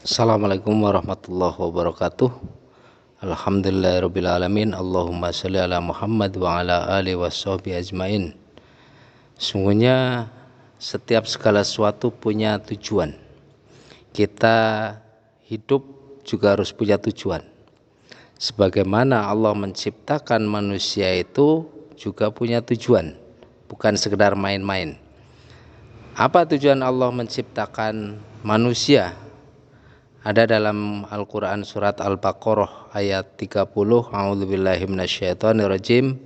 Assalamualaikum warahmatullahi wabarakatuh. Alhamdulillahirabbil alamin. Allahumma shalli ala Muhammad wa ala alihi washabihi ajmain. Sungguhnya setiap segala sesuatu punya tujuan. Kita hidup juga harus punya tujuan. Sebagaimana Allah menciptakan manusia itu juga punya tujuan, bukan sekedar main-main. Apa tujuan Allah menciptakan manusia? Ada dalam Al-Quran surat Al-Baqarah ayat 30. A'udzubillahi minasyaitonirrajim.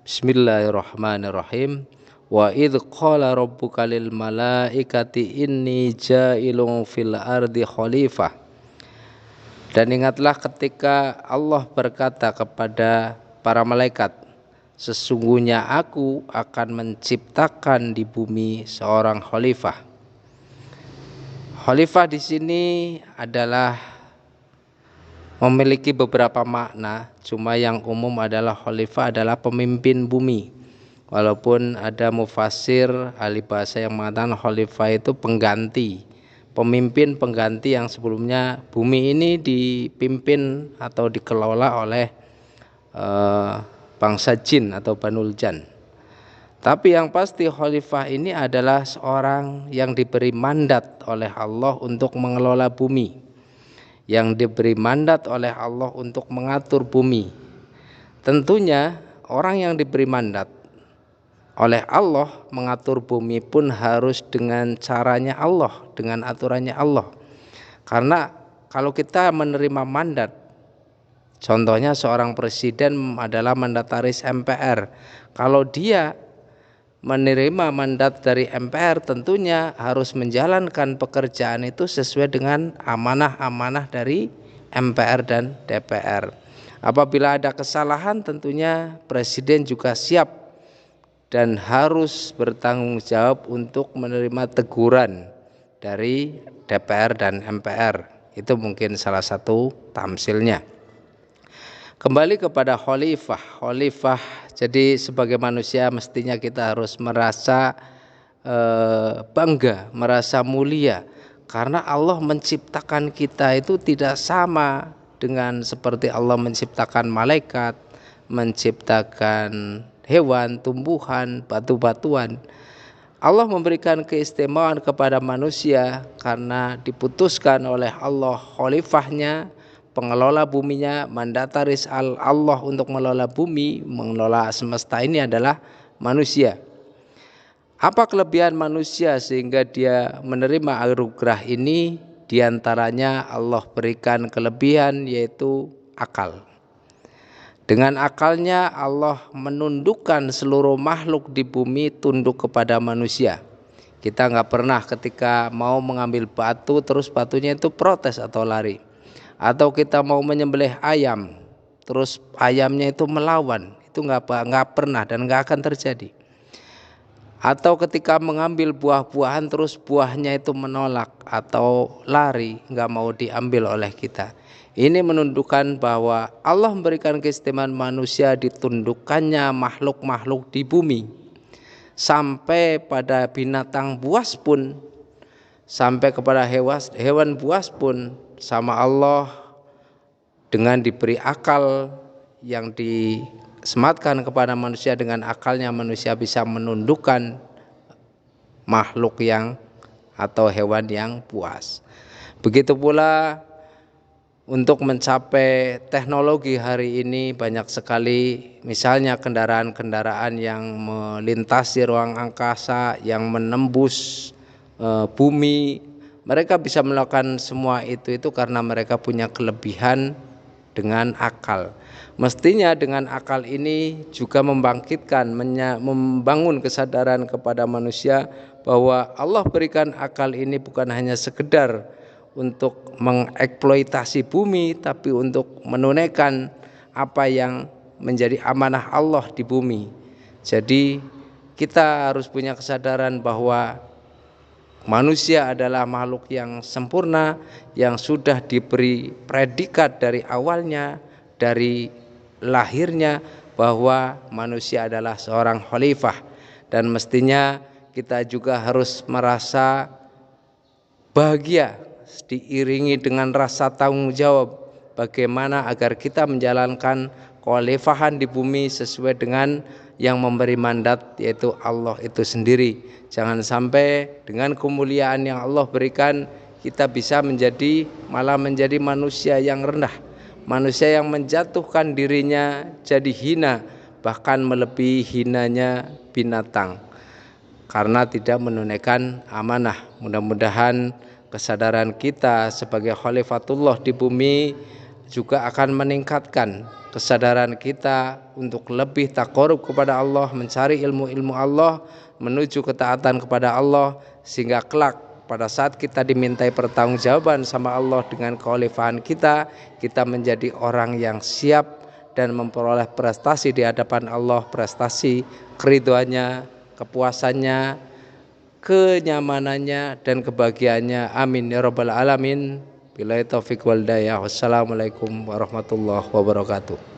Bismillahirrahmanirrahim. Wa idh qala rabbuka lil malaikati inni ja'ilun fil ardi khalifah. Dan ingatlah ketika Allah berkata kepada para malaikat, sesungguhnya aku akan menciptakan di bumi seorang khalifah. Khalifah di sini adalah memiliki beberapa makna, cuma yang umum adalah khalifah adalah pemimpin bumi. Walaupun ada mufassir ahli bahasa yang mengatakan khalifah itu pengganti, pemimpin pengganti yang sebelumnya bumi ini dipimpin atau dikelola oleh bangsa jin atau Banul Jan. Tapi yang pasti khalifah ini adalah seorang yang diberi mandat oleh Allah untuk mengelola bumi, yang diberi mandat oleh Allah untuk mengatur bumi. Tentunya orang yang diberi mandat oleh Allah mengatur bumi pun harus dengan caranya Allah, dengan aturannya Allah. Karena kalau kita menerima mandat, contohnya seorang presiden adalah mandataris MPR, kalau dia menerima mandat dari MPR tentunya harus menjalankan pekerjaan itu sesuai dengan amanah-amanah dari MPR dan DPR. Apabila ada kesalahan tentunya presiden juga siap dan harus bertanggung jawab untuk menerima teguran dari DPR dan MPR. Itu mungkin salah satu tamsilnya. Kembali kepada khalifah. Jadi sebagai manusia mestinya kita harus merasa bangga, merasa mulia, karena Allah menciptakan kita itu tidak sama dengan seperti Allah menciptakan malaikat, menciptakan hewan, tumbuhan, batu-batuan. Allah memberikan keistimewaan kepada manusia karena diputuskan oleh Allah khalifahnya, pengelola buminya, mandataris Allah untuk mengelola bumi, mengelola semesta ini adalah manusia. Apa kelebihan manusia sehingga dia menerima anugerah ini? Di antaranya Allah berikan kelebihan yaitu akal. Dengan akalnya Allah menundukkan seluruh makhluk di bumi tunduk kepada manusia. Kita nggak pernah ketika mau mengambil batu terus batunya itu protes atau lari. Atau kita mau menyembelih ayam terus ayamnya itu melawan, itu nggak pernah dan nggak akan terjadi. Atau ketika mengambil buah-buahan terus buahnya itu menolak atau lari, nggak mau diambil oleh kita. Ini menunjukkan bahwa Allah memberikan keistimewaan manusia ditundukkannya makhluk-makhluk di bumi. Sampai pada binatang buas pun, sampai kepada hewan buas pun, sama Allah dengan diberi akal yang disematkan kepada manusia, dengan akalnya manusia bisa menundukkan makhluk yang atau hewan yang buas. Begitu pula untuk mencapai teknologi hari ini banyak sekali, misalnya kendaraan-kendaraan yang melintasi ruang angkasa, yang menembus bumi. Mereka bisa melakukan semua itu karena mereka punya kelebihan dengan akal. Mestinya dengan akal ini juga membangkitkan, membangun kesadaran kepada manusia bahwa Allah berikan akal ini bukan hanya sekedar untuk mengeksploitasi bumi, tapi untuk menunaikan apa yang menjadi amanah Allah di bumi. Jadi kita harus punya kesadaran bahwa manusia adalah makhluk yang sempurna, yang sudah diberi predikat dari awalnya, dari lahirnya, bahwa manusia adalah seorang khalifah. Dan mestinya kita juga harus merasa bahagia diiringi dengan rasa tanggung jawab bagaimana agar kita menjalankan kekhalifahan di bumi sesuai dengan yang memberi mandat, yaitu Allah itu sendiri. Jangan sampai dengan kemuliaan yang Allah berikan kita bisa malah menjadi manusia yang rendah, manusia yang menjatuhkan dirinya jadi hina, bahkan melebihi hinanya binatang karena tidak menunaikan amanah. Mudah-mudahan kesadaran kita sebagai khalifatullah di bumi juga akan meningkatkan kesadaran kita untuk lebih taqarrub kepada Allah, mencari ilmu-ilmu Allah, menuju ketaatan kepada Allah, sehingga kelak pada saat kita dimintai pertanggungjawaban sama Allah dengan kekhalifahan kita, kita menjadi orang yang siap dan memperoleh prestasi di hadapan Allah, prestasi keridhoannya, kepuasannya, kenyamanannya, dan kebahagiaannya. Amin ya rabbal alamin. Billahi taufiq wal hidayah. Wassalamualaikum warahmatullahi wabarakatuh.